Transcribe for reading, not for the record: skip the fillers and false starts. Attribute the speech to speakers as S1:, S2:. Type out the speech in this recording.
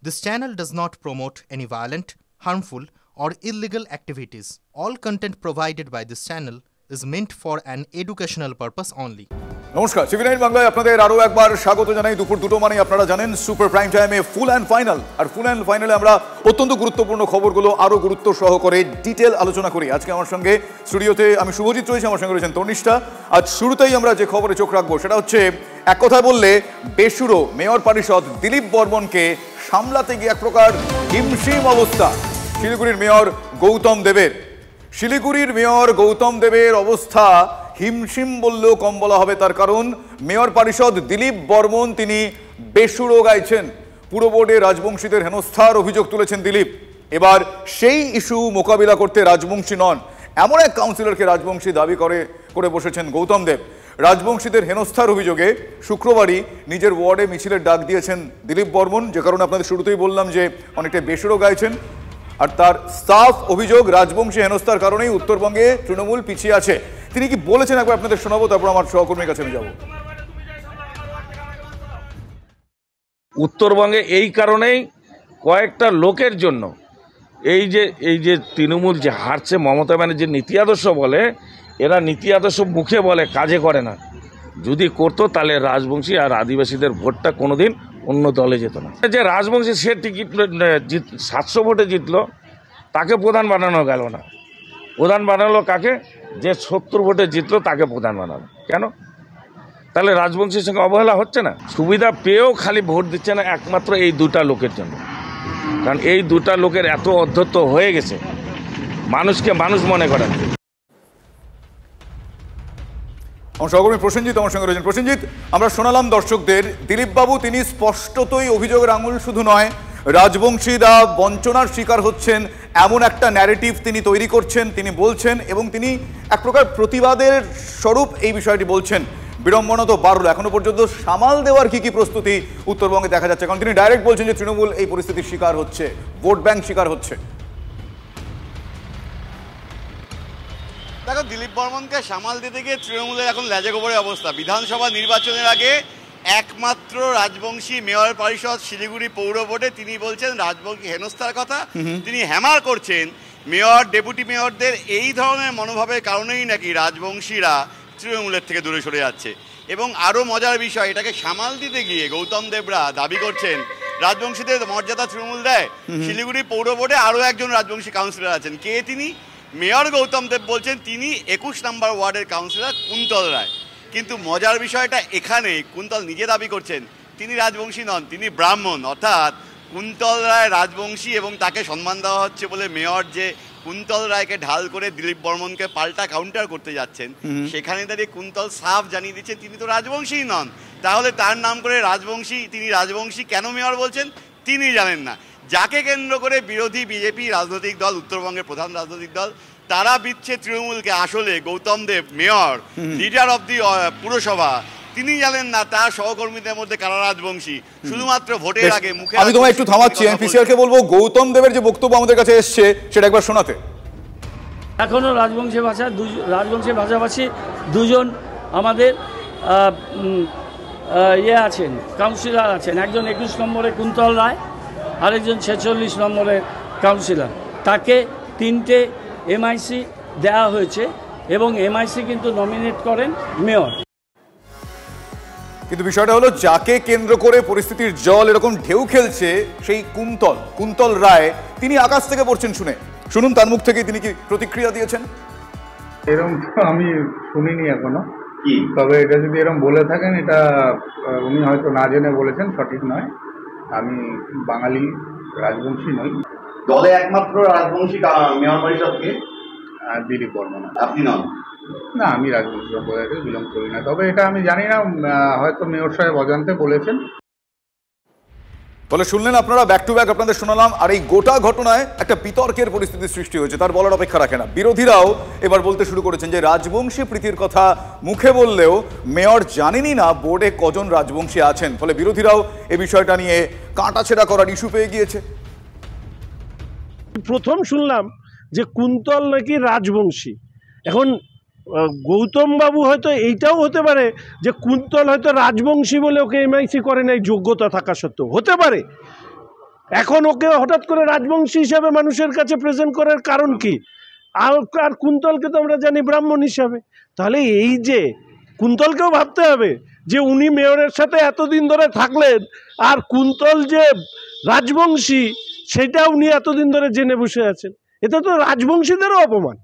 S1: This channel does not promote any violent, harmful, or illegal activities. All content provided by this channel is meant for an educational purpose only.
S2: নমস্কার, সিভি9 বাংলায় আপনাদের আরও একবার স্বাগত জানাই। দুপুর 2টো মানে আপনারা জানেন সুপার প্রাইম টাইমে ফুল অ্যান্ড ফাইনাল। আর ফুল অ্যান্ড ফাইনালে আমরা অত্যন্ত গুরুত্বপূর্ণ খবরগুলো আরও গুরুত্ব সহকারে ডিটেল আলোচনা করি। আজকে আমার সঙ্গে স্টুডিওতে আমি শুভজিৎ রয়েছি, আমার সঙ্গে রয়েছেন তনিষ্ঠা। আজ শুরুতেই আমরা যে খবরে চোখ রাখবো সেটা হচ্ছে, এক কথায় বললে বেসুরো মেয়র পরিষদ দিলীপ বর্মনকে সামলাতে গিয়ে এক প্রকার হিমশিম অবস্থা শিলিগুড়ির মেয়র গৌতম দেবের। শিলিগুড়ির মেয়র গৌতম দেবের অবস্থা হিমশিম বললেও কম বলা হবে, তার কারণ মেয়র পরিষদ দিলীপ বর্মন তিনি বেসুরো গাইছেন। পুরো বোর্ডে রাজবংশীদের হেনস্থার অভিযোগ তুলেছেন দিলীপ। এবার সেই ইস্যু মোকাবিলা করতে রাজবংশী নন এমন এক কাউন্সিলরকে রাজবংশী দাবি করে বসেছেন গৌতম দেব। রাজবংশীদের হেনস্থার অভিযোগে শুক্রবারই নিজের ওয়ার্ডে মিছিলের ডাক দিয়েছেন দিলীপ বর্মন, যে কারণে আপনাদের শুরুতেই বললাম যে অনেকটা বেসুরো গাইছেন। আর তার সাফ অভিযোগ, রাজবংশী হেনস্থার কারণেই উত্তরবঙ্গে তৃণমূল পিছিয়ে আছে। তিনি কি বলেছেন একবার আপনাদের শোনাবো, তারপর আমার সহকর্মীর কাছে আমি যাব।
S3: উত্তরবঙ্গে এই কারণেই কয়েকটা লোকের জন্য এই যে তৃণমূল যে হারছে, মমতা ব্যানার্জির নীতি আদর্শ বলে, এরা নীতি আদর্শ মুখে বলে, কাজে করে না। যদি করতো তাহলে রাজবংশী আর আদিবাসীদের ভোটটা কোনোদিন অন্য দলে যেত না। যে রাজবংশী সে টিকিট 700 ভোটে জিতলো, তাকে প্রধান বানানো গেল না। প্রধান বানালো কাকে? যে 70 ভোটে জিতলো তাকে প্রধান বানালো। কেন? তাহলে রাজবংশীর সঙ্গে অবহেলা হচ্ছে না? সুবিধা পেয়েও খালি ভোট দিচ্ছে না একমাত্র এই দুটা লোকের জন্য। কারণ এই দুটা লোকের এত অধ্যত্ব হয়ে গেছে, মানুষকে মানুষ মনে করেন।
S2: আমার সহকর্মী প্রসেনজিৎ আমার সঙ্গে রয়েছেন। প্রসেনজিৎ, আমরা শোনালাম দর্শকদের, দিলীপ বাবু তিনি স্পষ্টতই অভিযোগের আঙুল শুধু নয়, রাজবংশীরা বঞ্চনার শিকার হচ্ছেন এমন একটা ন্যারেটিভ তিনি তৈরি করছেন, তিনি বলছেন, এবং তিনি এক প্রকার প্রতিবাদের স্বরূপ এই বিষয়টি বলছেন। বিড়ম্বনা তো বাড়ল, এখনো পর্যন্ত সামাল দেওয়ার কি প্রস্তুতি উত্তরবঙ্গে দেখা যাচ্ছে? কারণ তিনি ডাইরেক্ট বলছেন যে তৃণমূল এই পরিস্থিতির শিকার হচ্ছে, ভোট ব্যাংক শিকার হচ্ছে।
S4: দেখো, দিলীপ বর্মনকে সামাল দিতে গিয়ে তৃণমূলের এখন লেজে গোবরের অবস্থা। বিধানসভা নির্বাচনের আগে একমাত্র রাজবংশী মেয়র পরিষদ শিলিগুড়ি পৌর বোর্ডে তিনি বলছেন রাজবংশী হেনস্থার কথা। তিনি হ্যামার করছেন মেয়র, ডেপুটি মেয়রদের এই ধরনের মনোভাবের কারণেই নাকি রাজবংশীরা তৃণমূলের থেকে দূরে সরে যাচ্ছে। এবং আরও মজার বিষয়, এটাকে সামাল দিতে গিয়ে গৌতম দেবরা দাবি করছেন রাজবংশীদের মর্যাদা তৃণমূল দেয়। শিলিগুড়ি পৌর বোর্ডে আরও একজন রাজবংশী কাউন্সিলর আছেন। কে তিনি? মেয়র গৌতম দেব বলছেন তিনি 21 নম্বর ওয়ার্ডের কাউন্সিলর কুন্তল রায়। কিন্তু মজার বিষয়টা এখানে, কুন্তল নিজে দাবি করছেন তিনি রাজবংশী নন, তিনি ব্রাহ্মণ। অর্থাৎ কুন্তল রায় রাজবংশী এবং তাকে সম্মান দেওয়া হচ্ছে বলে মেয়র যে কুন্তল রায়কে ঢাল করে দিলীপ বর্মনকে পাল্টা কাউন্টার করতে যাচ্ছেন, সেখানে দাঁড়িয়ে কুন্তল সাফ জানিয়ে দিচ্ছেন তিনি তো রাজবংশীই নন। তাহলে তার নাম করে রাজবংশী, তিনি রাজবংশী কেন মেয়র বলছেন তিনি জানেন না। যাকে কেন্দ্র করে বিরোধী বিজেপি রাজনৈতিক দল, উত্তরবঙ্গের প্রধান রাজনৈতিক দল, তারা বিচ্ছে তৃণমূলকে। আসলে গৌতম দেব মেয়র, লিডার অব দি পুরসভা, তিনি জানেন না তার সহকর্মীদের মধ্যে কারা রাজবংশী। শুধুমাত্র ভোটের আগে মুখে।
S2: আমি তোমায় একটু থামাচ্ছি, আমি পিসিআর কে বলবো গৌতম দেবের যে বক্তব্য আমাদের কাছে এসছে সেটা একবার শোনাতে।
S5: এখনো রাজবংশী ভাষাভাষী দুজন আমাদের আছেন, কাউন্সিলর আছেন। একজন 21 নম্বরে কুন্তল রায়, আরেকজন 46 নম্বরের কাউন্সিলর। তাকে 3টে এমআইসি দেওয়া হয়েছে এবং এমআইসি কিন্তু নমিনেট করেন মেয়র।
S2: কিন্তু বিষয়টা হলো, যাকে কেন্দ্র করে পরিস্থিতির জল এরকম ঢেউ খেলছে সেই কুন্তল রায়, তিনি আকাশ থেকে পড়ছেন শুনুন তার মুখ থেকে তিনি কি প্রতিক্রিয়া দিয়েছেন।
S6: এরকম তো আমি শুনিনি এখনো, তবে এটা যদি এরকম বলে থাকেন এটা উনি হয়তো না জেনে বলেছেন, সঠিক নয়। আমি বাঙালি, রাজবংশী নই।
S4: দলে একমাত্র রাজবংশী মেয়র পরিষদকে
S6: দিলীপ বর্মন।
S4: আপনি নন?
S6: না, আমি রাজবংশী সম্প্রদায়কে বিলং করি না, তবে এটা আমি জানি না, হয়তো মেয়র সাহেব অজান্তে বলেছেন।
S2: বলে শুনলেন আপনারা, ব্যাক টু ব্যাক আপনাদের শোনালাম। আর এই গোটা ঘটনায় একটা বিতর্কের পরিস্থিতির সৃষ্টি হয়েছে, তার বলার অপেক্ষা রাখে না। বিরোধীরাও এবার বলতে শুরু করেছেন যে রাজবংশী প্রীতির কথা মুখে বললেও মেয়র জানেনই না বোর্ডে কজন রাজবংশী আছেন। ফলে বিরোধীরাও এই বিষয়টা নিয়ে কাটাছেড়া করার ইস্যু পেয়ে গিয়েছে।
S7: প্রথম শুনলাম যে কুন্তল নাকি রাজবংশী। এখন গৌতম বাবু হয়তো এইটাও হতে পারে যে কুন্তল হয়তো রাজবংশী বলে ওকে এমআইসি করে নাই যোগ্যতা থাকা সত্ত্বেও, হতে পারে। এখন ওকে হঠাৎ করে রাজবংশী হিসাবে মানুষের কাছে প্রেজেন্ট করার কারণ কি? আর কুন্তলকে তো আমরা জানি ব্রাহ্মণ হিসাবে। তাহলে এই যে কুন্তলকেও ভাবতে হবে যে উনি মেয়রের সাথে এতদিন ধরে থাকলেন, আর কুন্তল যে রাজবংশী সেটা উনি এতদিন ধরে জেনে বসে আছেন। এটা তো রাজবংশীদেরও অপমান।